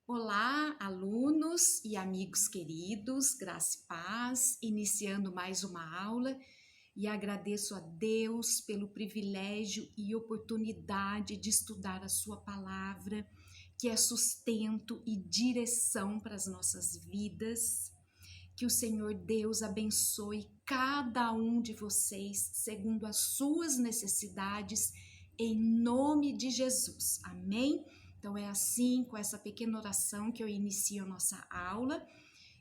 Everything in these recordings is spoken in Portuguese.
Olá, alunos e amigos queridos, graça e paz, iniciando mais uma aula e agradeço a Deus pelo privilégio e oportunidade de estudar a Sua palavra, que é sustento e direção para as nossas vidas. Que o Senhor Deus abençoe cada um de vocês segundo as suas necessidades, em nome de Jesus. Amém? Então é assim, com essa pequena oração que eu inicio a nossa aula.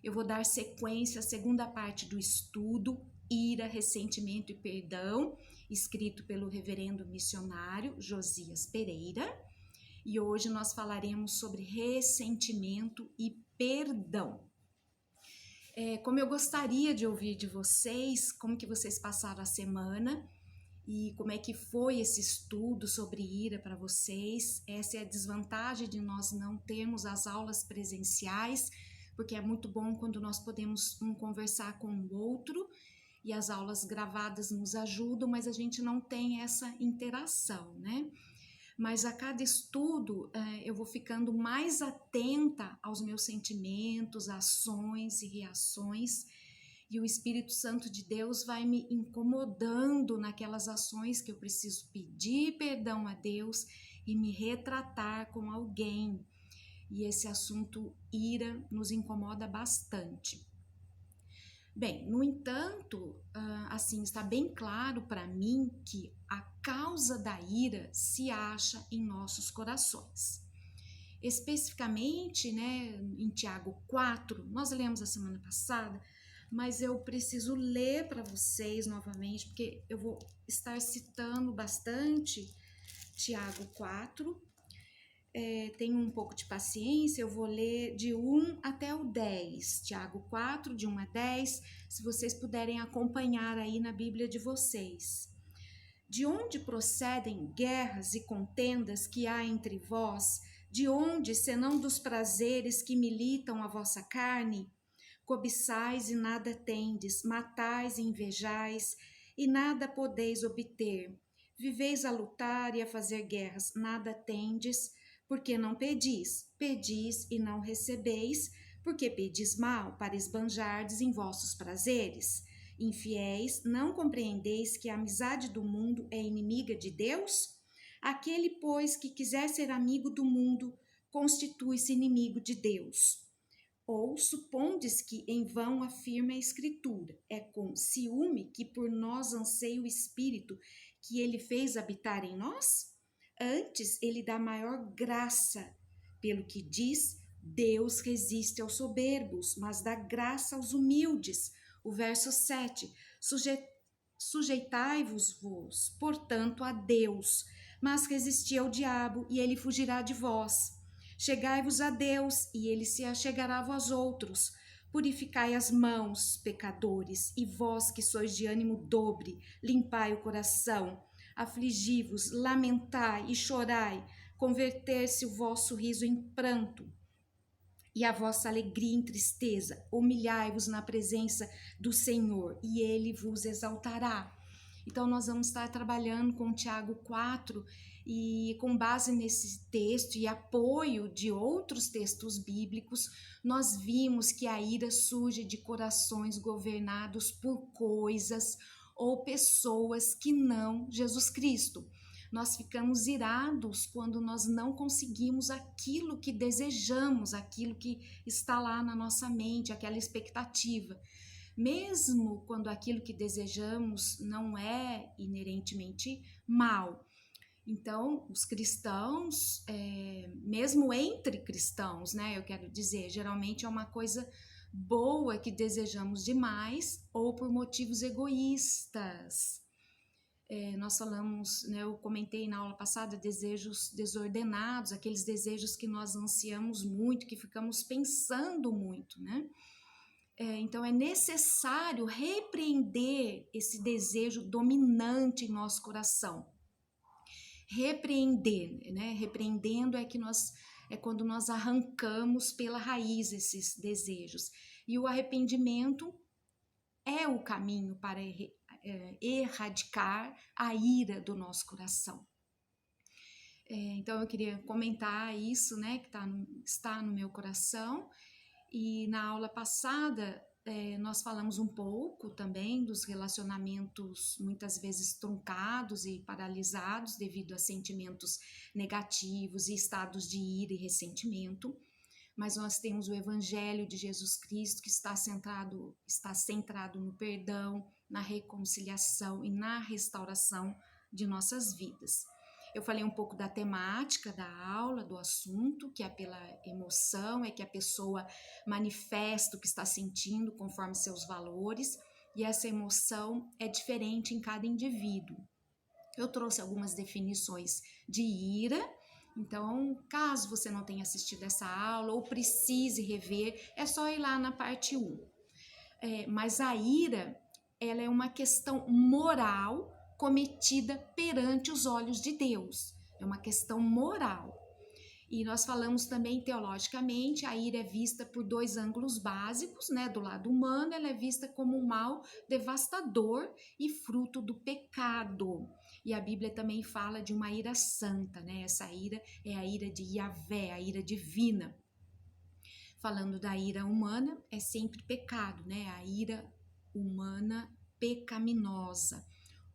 Eu vou dar sequência à segunda parte do estudo, Ira, Ressentimento e Perdão, escrito pelo reverendo missionário Josias Pereira. E hoje nós falaremos sobre ressentimento e perdão. Como eu gostaria de ouvir de vocês, como que vocês passaram a semana e como é que foi esse estudo sobre ira para vocês. Essa é a desvantagem de nós não termos as aulas presenciais, porque é muito bom quando nós podemos conversar com o outro e as aulas gravadas nos ajudam, mas a gente não tem essa interação, né? Mas a cada estudo eu vou ficando mais atenta aos meus sentimentos, ações e reações, e o Espírito Santo de Deus vai me incomodando naquelas ações que eu preciso pedir perdão a Deus e me retratar com alguém. E esse assunto ira nos incomoda bastante. Bem, no entanto, assim, está bem claro para mim que a causa da ira se acha em nossos corações. Especificamente, né, em Tiago 4, nós lemos a semana passada, mas eu preciso ler para vocês novamente, porque eu vou estar citando bastante Tiago 4. Tenho um pouco de paciência, eu vou ler de 1 até o 10, Tiago 4, de 1 a 10, se vocês puderem acompanhar aí na Bíblia de vocês. De onde procedem guerras e contendas que há entre vós? De onde, senão dos prazeres que militam a vossa carne? Cobiçais e nada tendes, matais e invejais, e nada podeis obter. Viveis a lutar e a fazer guerras, nada tendes, porque não pedis. Pedis e não recebeis, porque pedis mal, para esbanjardes em vossos prazeres. Infiéis, não compreendeis que a amizade do mundo é inimiga de Deus? Aquele, pois, que quiser ser amigo do mundo, constitui-se inimigo de Deus. Ou supondes que em vão afirma a Escritura, é com ciúme que por nós anseia o Espírito que ele fez habitar em nós? Antes, ele dá maior graça, pelo que diz, Deus resiste aos soberbos, mas dá graça aos humildes. O verso 7, sujeitai-vos, portanto, a Deus, mas resisti ao diabo, e ele fugirá de vós. Chegai-vos a Deus, e ele se achegará a vós outros. Purificai as mãos, pecadores, e vós que sois de ânimo dobre, limpai o coração. Afligi-vos, lamentai e chorai, converter-se o vosso riso em pranto e a vossa alegria em tristeza. Humilhai-vos na presença do Senhor, e ele vos exaltará. Então, nós vamos estar trabalhando com Tiago 4 e, com base nesse texto e apoio de outros textos bíblicos, nós vimos que a ira surge de corações governados por coisas ou pessoas que não Jesus Cristo. Nós ficamos irados quando nós não conseguimos aquilo que desejamos, aquilo que está lá na nossa mente, aquela expectativa. Mesmo quando aquilo que desejamos não é inerentemente mal. Então, os cristãos, mesmo entre cristãos, né, eu quero dizer, geralmente é uma coisa boa que desejamos demais ou por motivos egoístas. Nós falamos, né, eu comentei na aula passada, desejos desordenados, aqueles desejos que nós ansiamos muito, que ficamos pensando muito, né? Então é necessário repreender esse desejo dominante em nosso coração. Repreender, né? Repreendendo é quando nós arrancamos pela raiz esses desejos. E o arrependimento é o caminho para erradicar a ira do nosso coração. Então eu queria comentar isso, né, que está no meu coração. E na aula passada nós falamos um pouco também dos relacionamentos muitas vezes truncados e paralisados devido a sentimentos negativos e estados de ira e ressentimento. Mas nós temos o Evangelho de Jesus Cristo que está centrado no perdão, na reconciliação e na restauração de nossas vidas. Eu falei um pouco da temática da aula, do assunto, que é pela emoção, é que a pessoa manifesta o que está sentindo conforme seus valores, e essa emoção é diferente em cada indivíduo. Eu trouxe algumas definições de ira. Então, caso você não tenha assistido essa aula ou precise rever, é só ir lá na parte 1. Mas a ira, ela é uma questão moral cometida perante os olhos de Deus. É uma questão moral. E nós falamos também teologicamente, a ira é vista por 2 ângulos básicos, né? Do lado humano, ela é vista como um mal devastador e fruto do pecado. E a Bíblia também fala de uma ira santa, né? Essa ira é a ira de Yahvé, a ira divina. Falando da ira humana, é sempre pecado, né? A ira humana pecaminosa,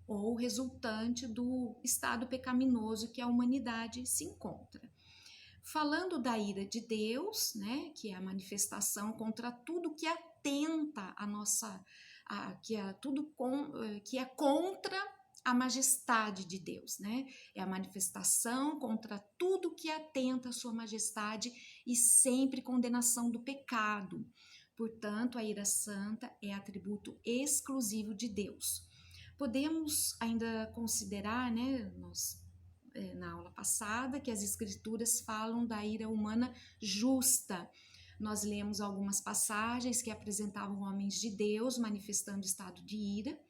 ou resultante do estado pecaminoso que a humanidade se encontra. Falando da ira de Deus, né, que é a manifestação contra tudo que atenta a nossa, que é contra a majestade de Deus, né? É a manifestação contra tudo que atenta à sua majestade e sempre condenação do pecado. Portanto, a ira santa é atributo exclusivo de Deus. Podemos ainda considerar, né, na aula passada, que as escrituras falam da ira humana justa. Nós lemos algumas passagens que apresentavam homens de Deus manifestando estado de ira.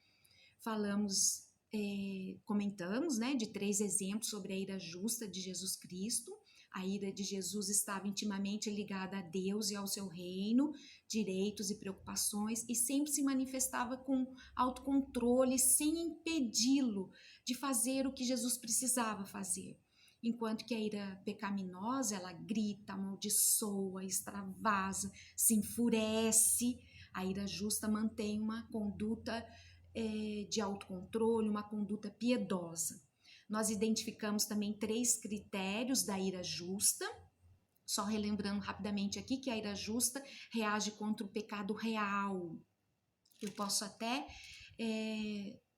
Comentamos, né, de 3 exemplos sobre a ira justa de Jesus Cristo. A ira de Jesus estava intimamente ligada a Deus e ao seu reino, direitos e preocupações, e sempre se manifestava com autocontrole, sem impedi-lo de fazer o que Jesus precisava fazer. Enquanto que a ira pecaminosa, ela grita, amaldiçoa, extravasa, se enfurece. A ira justa mantém uma conduta de autocontrole, uma conduta piedosa. Nós identificamos também 3 critérios da ira justa. Só relembrando rapidamente aqui que a ira justa reage contra o pecado real. Eu posso até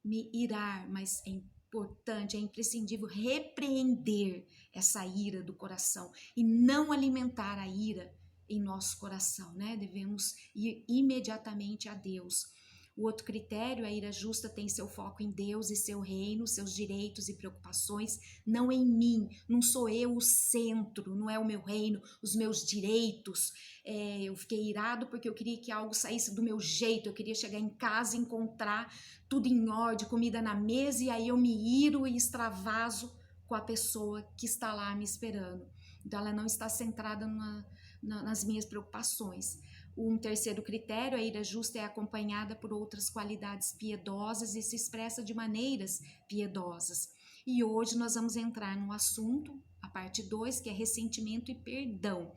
me irar, mas é importante, é imprescindível repreender essa ira do coração e não alimentar a ira em nosso coração, né? Devemos ir imediatamente a Deus. O outro critério, a ira justa tem seu foco em Deus e seu reino, seus direitos e preocupações, não em mim. Não sou eu o centro, não é o meu reino, os meus direitos. Eu fiquei irado porque eu queria que algo saísse do meu jeito, eu queria chegar em casa e encontrar tudo em ordem, comida na mesa, e aí eu me iro e extravaso com a pessoa que está lá me esperando. Então ela não está centrada nas minhas preocupações. Um terceiro critério, a ira justa é acompanhada por outras qualidades piedosas e se expressa de maneiras piedosas. E hoje nós vamos entrar no assunto, a parte 2, que é ressentimento e perdão.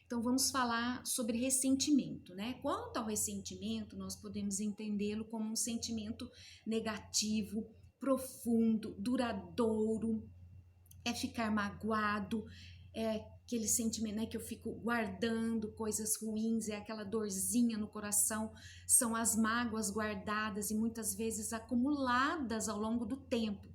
Então vamos falar sobre ressentimento, né? Quanto ao ressentimento, nós podemos entendê-lo como um sentimento negativo, profundo, duradouro, é ficar magoado, é aquele sentimento, né, que eu fico guardando coisas ruins, é aquela dorzinha no coração, são as mágoas guardadas e muitas vezes acumuladas ao longo do tempo.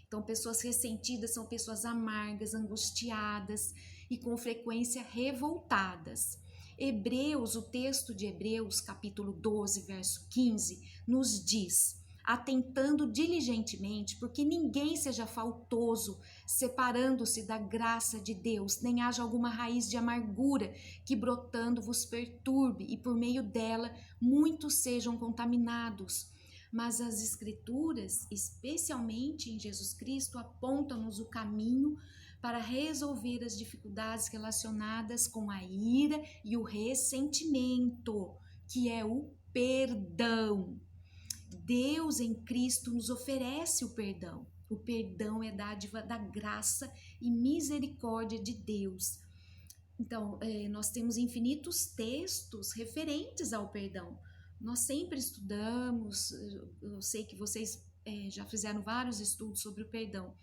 Então, pessoas ressentidas são pessoas amargas, angustiadas e com frequência revoltadas. Hebreus, o texto de Hebreus, capítulo 12, verso 15, nos diz: atentando diligentemente, porque ninguém seja faltoso, separando-se da graça de Deus, nem haja alguma raiz de amargura que brotando vos perturbe, e por meio dela muitos sejam contaminados. Mas as Escrituras, especialmente em Jesus Cristo, apontam-nos o caminho para resolver as dificuldades relacionadas com a ira e o ressentimento, que é o perdão. Deus em Cristo nos oferece o perdão. O perdão é dádiva da graça e misericórdia de Deus. Então, nós temos infinitos textos referentes ao perdão. Nós sempre estudamos, eu sei que vocês já fizeram vários estudos sobre o perdão,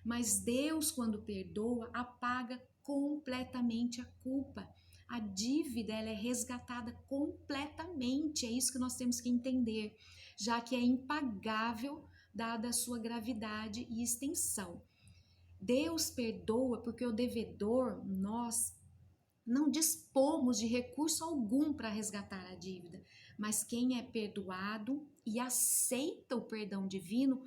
mas Deus, quando perdoa, apaga completamente a culpa. A dívida, ela é resgatada completamente, é isso que nós temos que entender, já que é impagável, dada a sua gravidade e extensão. Deus perdoa porque o devedor, nós, não dispomos de recurso algum para resgatar a dívida, mas quem é perdoado e aceita o perdão divino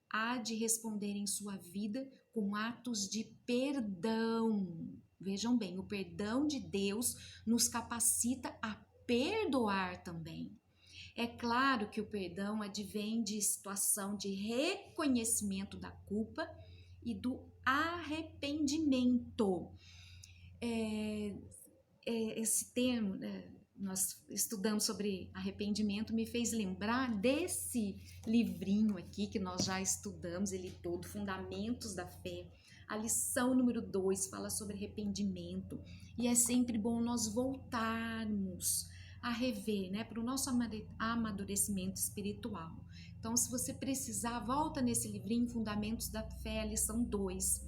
há de responder em sua vida com atos de perdão. Vejam bem, o perdão de Deus nos capacita a perdoar também. É claro que o perdão advém de situação de reconhecimento da culpa e do arrependimento. Esse termo, nós estudamos sobre arrependimento, me fez lembrar desse livrinho aqui que nós já estudamos, ele todo, Fundamentos da Fé. A lição número 2 fala sobre arrependimento e é sempre bom nós voltarmos a rever, né, para o nosso amadurecimento espiritual. Então, se você precisar, volta nesse livrinho, Fundamentos da Fé, a lição 2.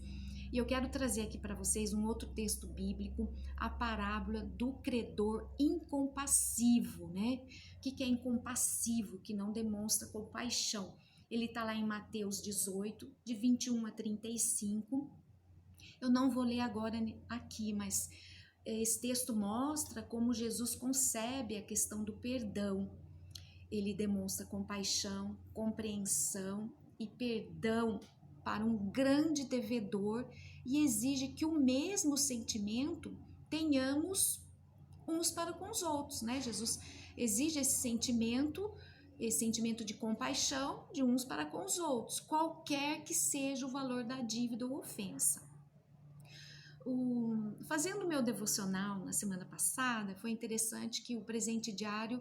E eu quero trazer aqui para vocês um outro texto bíblico, a parábola do credor incompassivo, né? O que é incompassivo? Que não demonstra compaixão. Ele está lá em Mateus 18, de 21 a 35. Eu não vou ler agora aqui, mas esse texto mostra como Jesus concebe a questão do perdão. Ele demonstra compaixão, compreensão e perdão para um grande devedor e exige que o mesmo sentimento tenhamos uns para com os outros, né? Jesus exige esse sentimento de compaixão de uns para com os outros, qualquer que seja o valor da dívida ou ofensa. Fazendo o meu devocional na semana passada, foi interessante que o presente diário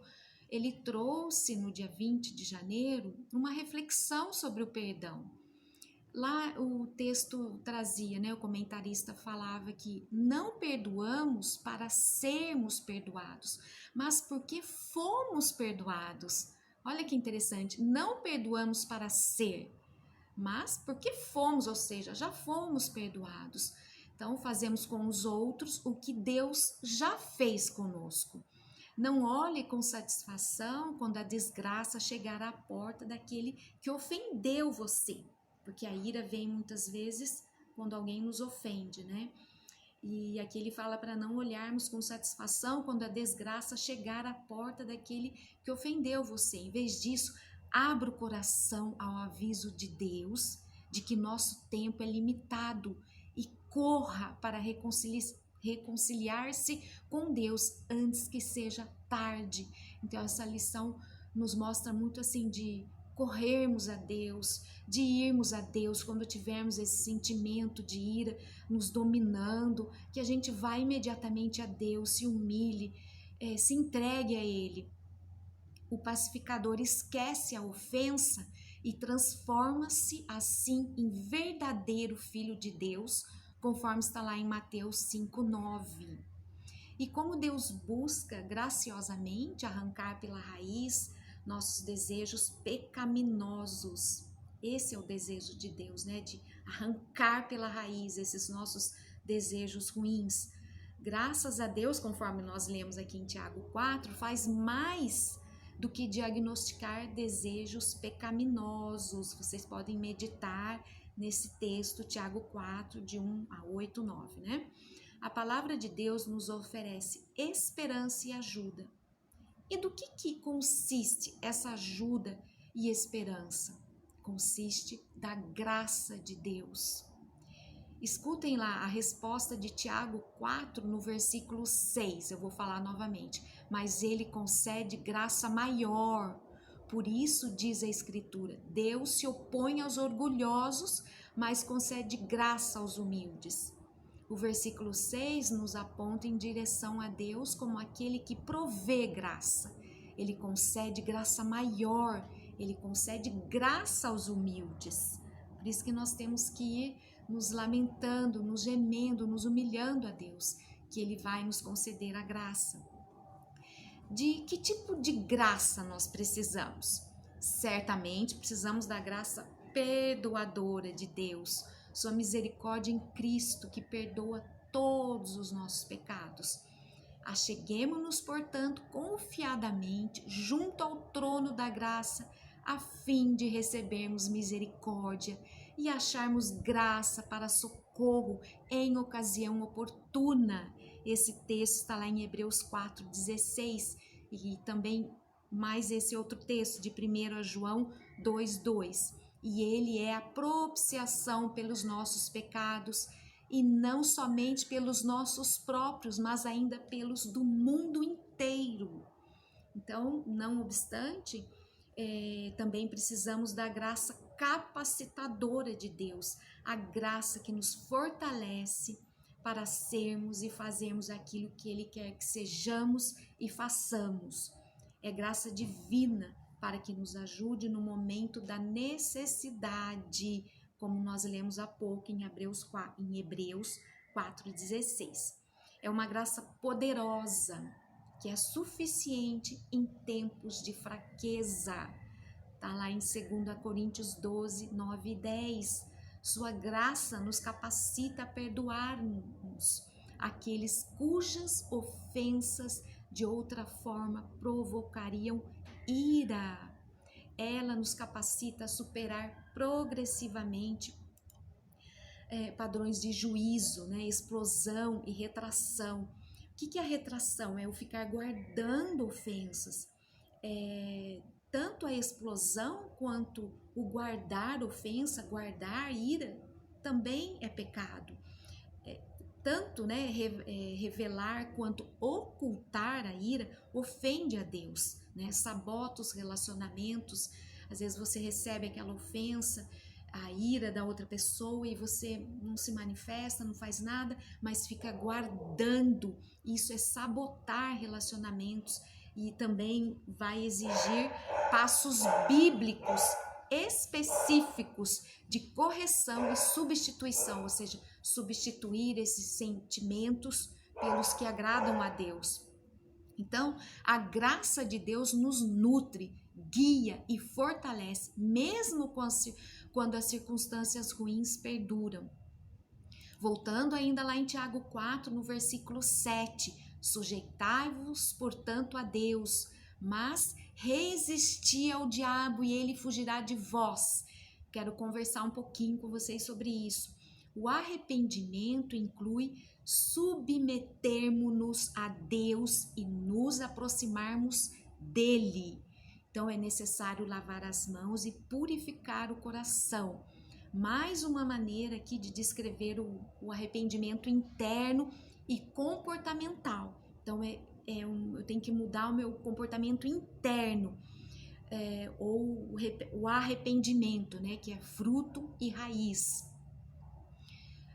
ele trouxe no dia 20 de janeiro uma reflexão sobre o perdão. Lá o texto trazia, né, o comentarista falava que não perdoamos para sermos perdoados, mas porque fomos perdoados. Olha que interessante, não perdoamos para ser, mas porque fomos, ou seja, já fomos perdoados. Então fazemos com os outros o que Deus já fez conosco. Não olhe com satisfação quando a desgraça chegar à porta daquele que ofendeu você. Porque a ira vem muitas vezes quando alguém nos ofende, né? E aqui ele fala para não olharmos com satisfação quando a desgraça chegar à porta daquele que ofendeu você. Em vez disso, abra o coração ao aviso de Deus, de que nosso tempo é limitado e corra para reconciliar-se com Deus antes que seja tarde. Então essa lição nos mostra muito assim de corrermos a Deus, de irmos a Deus quando tivermos esse sentimento de ira nos dominando, que a gente vá imediatamente a Deus, se humilhe, se entregue a Ele. O pacificador esquece a ofensa e transforma-se assim em verdadeiro filho de Deus, conforme está lá em Mateus 5:9. E como Deus busca graciosamente arrancar pela raiz nossos desejos pecaminosos. Esse é o desejo de Deus, né? De arrancar pela raiz esses nossos desejos ruins. Graças a Deus, conforme nós lemos aqui em Tiago 4, faz mais do que diagnosticar desejos pecaminosos. Vocês podem meditar nesse texto, Tiago 4, de 1 a 8, 9, né? A palavra de Deus nos oferece esperança e ajuda. E do que consiste essa ajuda e esperança? Consiste da graça de Deus. Escutem lá a resposta de Tiago 4 no versículo 6, eu vou falar novamente. Mas ele concede graça maior. Por isso diz a Escritura, Deus se opõe aos orgulhosos, mas concede graça aos humildes. O versículo 6 nos aponta em direção a Deus como aquele que provê graça. Ele concede graça maior, ele concede graça aos humildes. Por isso que nós temos que ir nos lamentando, nos gemendo, nos humilhando a Deus, que Ele vai nos conceder a graça. De que tipo de graça nós precisamos? Certamente precisamos da graça perdoadora de Deus, sua misericórdia em Cristo que perdoa todos os nossos pecados. Acheguemo-nos, portanto, confiadamente junto ao trono da graça, a fim de recebermos misericórdia e acharmos graça para socorro em ocasião oportuna. Esse texto está lá em Hebreus 4,16 e também mais esse outro texto de 1 João 2,2. E ele é a propiciação pelos nossos pecados, e não somente pelos nossos próprios, mas ainda pelos do mundo inteiro. Então, não obstante, também precisamos da graça capacitadora de Deus, a graça que nos fortalece para sermos e fazermos aquilo que Ele quer que sejamos e façamos. É graça divina para que nos ajude no momento da necessidade, como nós lemos há pouco em Hebreus 4,16. É uma graça poderosa, que é suficiente em tempos de fraqueza. Está lá em 2 Coríntios 12, 9 e 10. Sua graça nos capacita a perdoarmos aqueles cujas ofensas de outra forma provocariam ira. Ela nos capacita a superar progressivamente padrões de juízo, né? Explosão e retração. O que é a retração? É o ficar guardando ofensas. Tanto a explosão quanto o guardar ofensa, guardar ira, também é pecado. Tanto revelar quanto ocultar a ira ofende a Deus, né? Sabota os relacionamentos. Às vezes você recebe aquela ofensa, a ira da outra pessoa, e você não se manifesta, não faz nada, mas fica guardando. Isso é sabotar relacionamentos e também vai exigir passos bíblicos específicos de correção e substituição, ou seja, substituir esses sentimentos pelos que agradam a Deus. Então, a graça de Deus nos nutre, guia e fortalece, mesmo quando as circunstâncias ruins perduram. Voltando ainda lá em Tiago 4, no versículo 7, sujeitai-vos, portanto, a Deus, mas resisti ao diabo e ele fugirá de vós. Quero conversar um pouquinho com vocês sobre isso. O arrependimento inclui submetermos-nos a Deus e nos aproximarmos dele. Então é necessário lavar as mãos e purificar o coração. Mais uma maneira aqui de descrever o arrependimento interno e comportamental. Então eu tenho que mudar o meu comportamento interno, ou o arrependimento, né, que é fruto e raiz.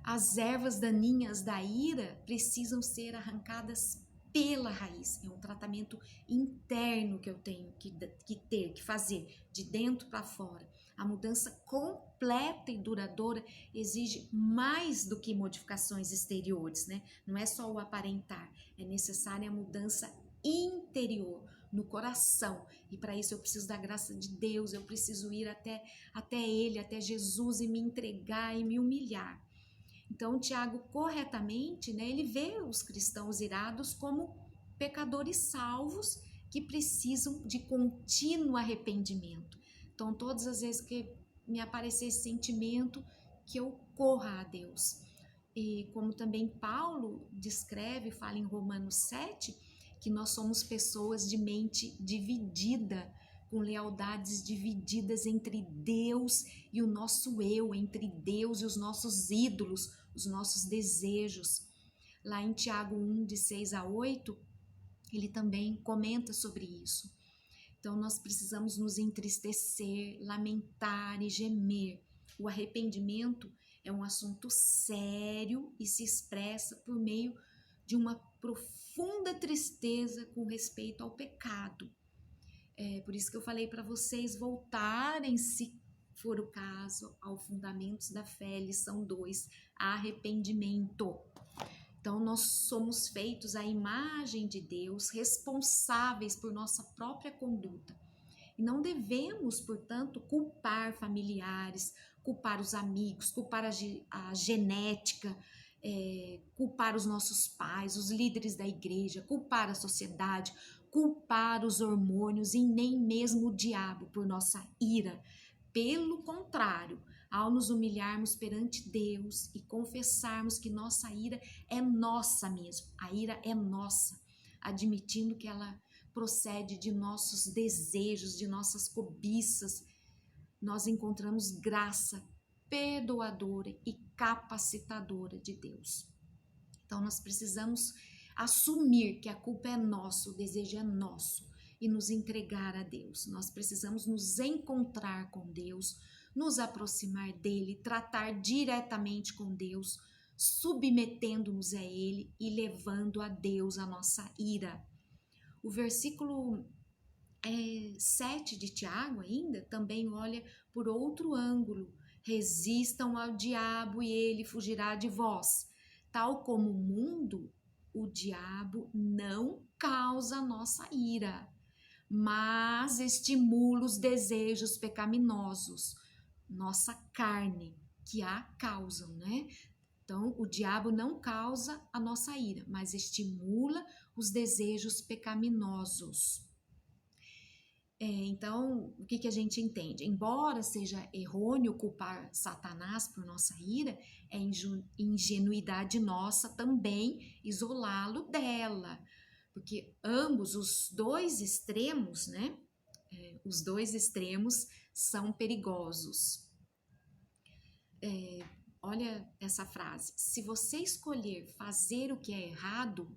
As ervas daninhas da ira precisam ser arrancadas pela raiz. É um tratamento interno que eu tenho que fazer, de dentro para fora. A mudança completa e duradoura exige mais do que modificações exteriores, né? Não é só o aparentar, é necessária a mudança interior, no coração. E para isso eu preciso da graça de Deus, eu preciso ir até Ele, até Jesus, e me entregar e me humilhar. Então, Tiago, corretamente, né, ele vê os cristãos irados como pecadores salvos que precisam de contínuo arrependimento. Então, todas as vezes que me aparecer esse sentimento, que eu corra a Deus. E como também Paulo descreve, fala em Romanos 7, que nós somos pessoas de mente dividida, com lealdades divididas entre Deus e o nosso eu, entre Deus e os nossos ídolos, os nossos desejos. Lá em Tiago 1, de 6 a 8, ele também comenta sobre isso. Então, nós precisamos nos entristecer, lamentar e gemer. O arrependimento é um assunto sério e se expressa por meio de uma profunda tristeza com respeito ao pecado. Por isso que eu falei para vocês voltarem, se for o caso, ao fundamentos da fé, lição 2, arrependimento. Então, nós somos feitos à imagem de Deus, responsáveis por nossa própria conduta. E não devemos, portanto, culpar familiares, culpar os amigos, culpar a genética, culpar os nossos pais, os líderes da igreja, culpar a sociedade, culpar os hormônios e nem mesmo o diabo por nossa ira. Pelo contrário, ao nos humilharmos perante Deus e confessarmos que nossa ira é nossa mesmo, a ira é nossa, admitindo que ela procede de nossos desejos, de nossas cobiças, nós encontramos graça perdoadora e capacitadora de Deus. Então nós precisamos assumir que a culpa é nossa, o desejo é nosso e nos entregar a Deus. Nós precisamos nos encontrar com Deus, nos aproximar dele, tratar diretamente com Deus, submetendo-nos a ele e levando a Deus a nossa ira. O versículo 7 de Tiago ainda também olha por outro ângulo. Resistam ao diabo e ele fugirá de vós. Tal como o mundo, o diabo não causa nossa ira, mas estimula os desejos pecaminosos, nossa carne, que a causam, né? Então, o diabo não causa a nossa ira, mas estimula os desejos pecaminosos. Então, o que a gente entende? Embora seja errôneo culpar Satanás por nossa ira, é ingenuidade nossa também isolá-lo dela. Porque ambos, os dois extremos, né? Os dois extremos são perigosos. Olha essa frase. Se você escolher fazer o que é errado,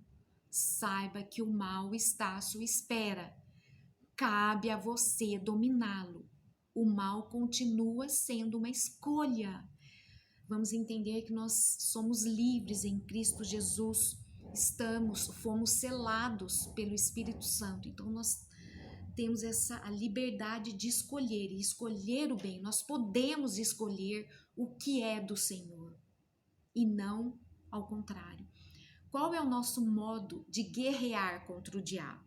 saiba que o mal está à sua espera. Cabe a você dominá-lo. O mal continua sendo uma escolha. Vamos entender que nós somos livres em Cristo Jesus. Fomos selados pelo Espírito Santo. Então nós temos a liberdade de escolher e escolher o bem. Nós podemos escolher o que é do Senhor e não ao contrário. Qual é o nosso modo de guerrear contra o diabo?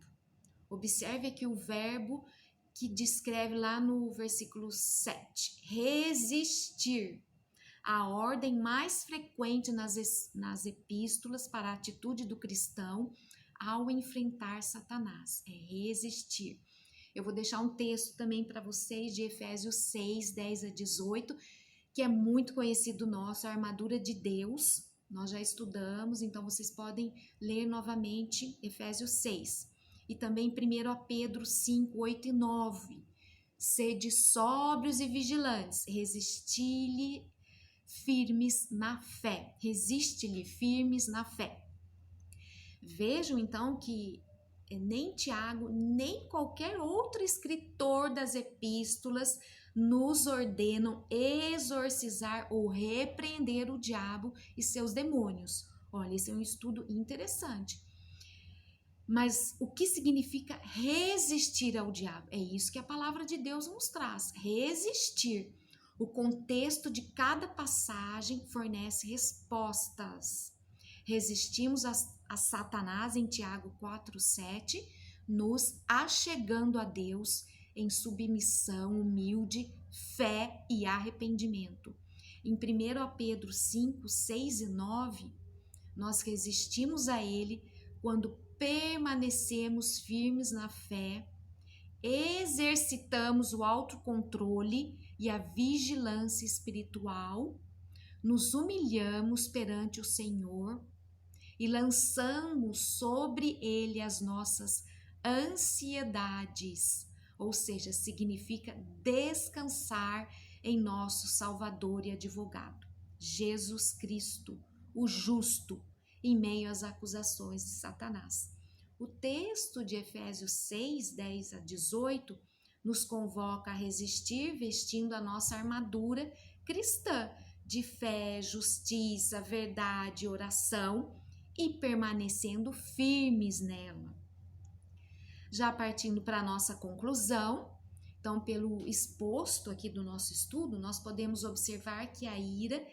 Observe aqui o verbo que descreve lá no versículo 7, resistir. A ordem mais frequente nas epístolas para a atitude do cristão ao enfrentar Satanás é resistir. Eu vou deixar um texto também para vocês de Efésios 6, 10 a 18, que é muito conhecido nosso, a armadura de Deus. Nós já estudamos, então vocês podem ler novamente Efésios 6. E também 1 Pedro 5, 8 e 9. Sede sóbrios e vigilantes, resisti-lhe firmes na fé. Resiste-lhe firmes na fé. Vejam então que nem Tiago, nem qualquer outro escritor das epístolas nos ordenam exorcizar ou repreender o diabo e seus demônios. Olha, esse é um estudo interessante. Mas o que significa resistir ao diabo? É isso que a palavra de Deus nos traz. Resistir. O contexto de cada passagem fornece respostas. Resistimos a Satanás em Tiago 4:7, nos achegando a Deus em submissão, humilde, fé e arrependimento. Em 1 Pedro 5, 6 e 9, nós resistimos a ele quando permanecemos firmes na fé, exercitamos o autocontrole e a vigilância espiritual, nos humilhamos perante o Senhor e lançamos sobre ele as nossas ansiedades, ou seja, significa descansar em nosso Salvador e advogado, Jesus Cristo, o justo, em meio às acusações de Satanás. O texto de Efésios 6, 10 a 18 nos convoca a resistir vestindo a nossa armadura cristã de fé, justiça, verdade, oração e permanecendo firmes nela. Já partindo para a nossa conclusão, Então, pelo exposto aqui do nosso estudo, nós podemos observar que a ira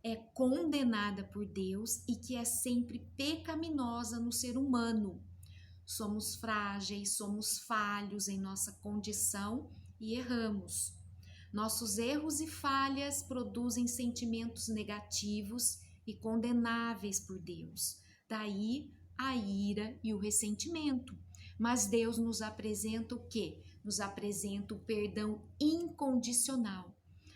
é condenada por Deus e que é sempre pecaminosa no ser humano. Somos frágeis, somos falhos em nossa condição e erramos. Nossos erros e falhas produzem sentimentos negativos e condenáveis por Deus. Daí a ira e o ressentimento. Mas Deus nos apresenta o quê? Nos apresenta o perdão incondicional.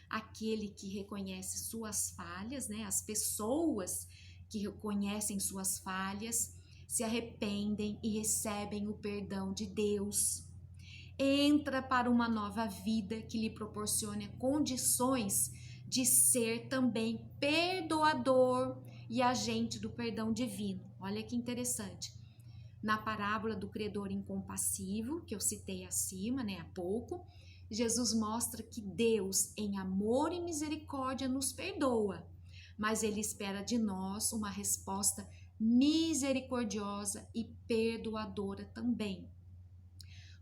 Aquele que reconhece suas falhas, né? As pessoas que reconhecem suas falhas se arrependem e recebem o perdão de Deus. Entra para uma nova vida que lhe proporciona condições de ser também perdoador e agente do perdão divino. Olha que interessante. Na parábola do credor incompassivo, que eu citei acima, né, há pouco, Jesus mostra que Deus, em amor e misericórdia, nos perdoa, mas Ele espera de nós uma resposta misericordiosa e perdoadora também.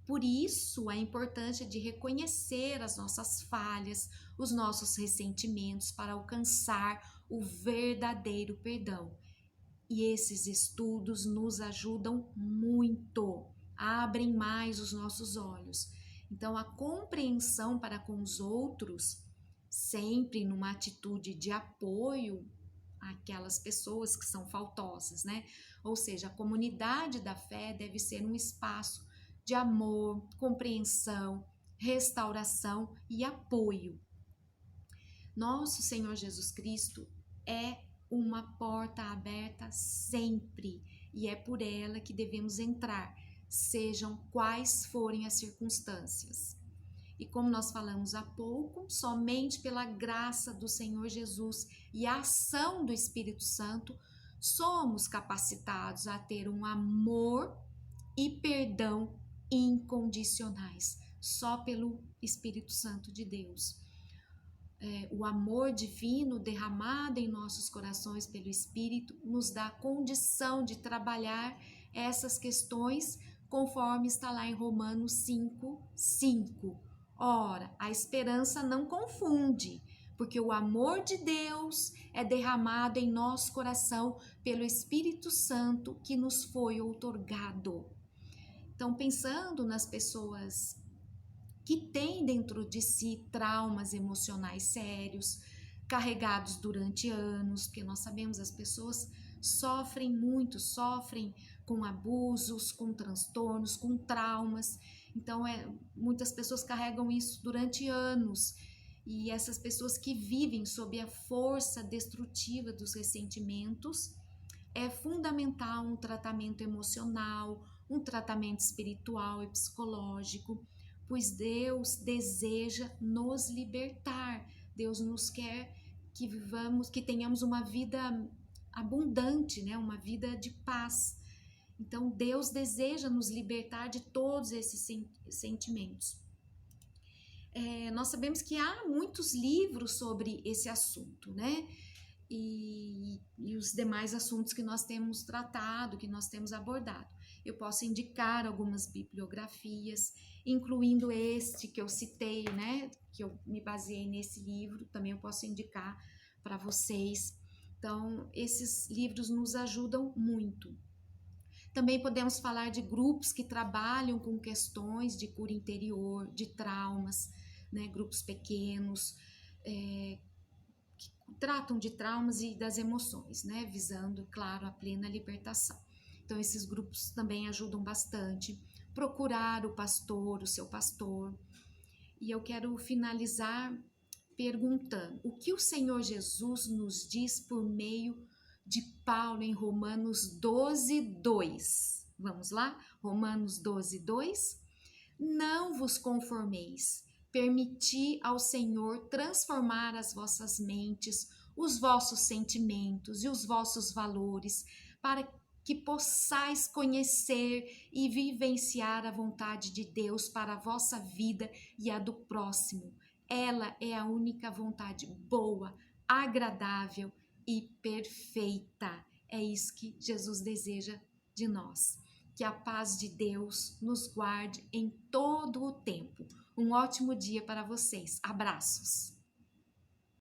Por isso, a importância de reconhecer as nossas falhas, os nossos ressentimentos para alcançar o verdadeiro perdão. E esses estudos nos ajudam muito, abrem mais os nossos olhos. Então, a compreensão para com os outros, sempre numa atitude de apoio àquelas pessoas que são faltosas, né? Ou seja, a comunidade da fé deve ser um espaço de amor, compreensão, restauração e apoio. Nosso Senhor Jesus Cristo é uma porta aberta sempre e é por ela que devemos entrar, sejam quais forem as circunstâncias. E como nós falamos há pouco, somente pela graça do Senhor Jesus e a ação do Espírito Santo, somos capacitados a ter um amor e perdão incondicionais, só pelo Espírito Santo de Deus. O amor divino derramado em nossos corações pelo Espírito nos dá a condição de trabalhar essas questões conforme está lá em Romanos 5:5. Ora, a esperança não confunde, porque o amor de Deus é derramado em nosso coração pelo Espírito Santo que nos foi outorgado. Então, pensando nas pessoas que têm dentro de si traumas emocionais sérios, carregados durante anos, porque nós sabemos as pessoas sofrem muito, sofrem com abusos, com transtornos, com traumas. Então, muitas pessoas carregam isso durante anos. E essas pessoas que vivem sob a força destrutiva dos ressentimentos, é fundamental um tratamento emocional, um tratamento espiritual e psicológico, pois Deus deseja nos libertar. Deus nos quer que vivamos, que tenhamos uma vida abundante, né? Uma vida de paz. Então, Deus deseja nos libertar de todos esses sentimentos. Nós sabemos que há muitos livros sobre esse assunto, né? E os demais assuntos que nós temos tratado, que nós temos abordado. Eu posso indicar algumas bibliografias, incluindo este que eu citei, né? Que eu me baseei nesse livro, também eu posso indicar para vocês. Então, esses livros nos ajudam muito. Também podemos falar de grupos que trabalham com questões de cura interior, de traumas, né? Grupos pequenos, que tratam de traumas e das emoções, né? Visando, claro, a plena libertação. Então, esses grupos também ajudam bastante. Procurar o pastor, o seu pastor. E eu quero finalizar perguntando: o que o Senhor Jesus nos diz por meio de Paulo em Romanos 12:2? Vamos lá? Romanos 12:2. Não vos conformeis, permiti ao Senhor transformar as vossas mentes, os vossos sentimentos e os vossos valores, para que possais conhecer e vivenciar a vontade de Deus para a vossa vida e a do próximo. Ela é a única vontade boa, agradável e perfeita. É isso que Jesus deseja de nós. Que a paz de Deus nos guarde em todo o tempo. Um ótimo dia para vocês. Abraços!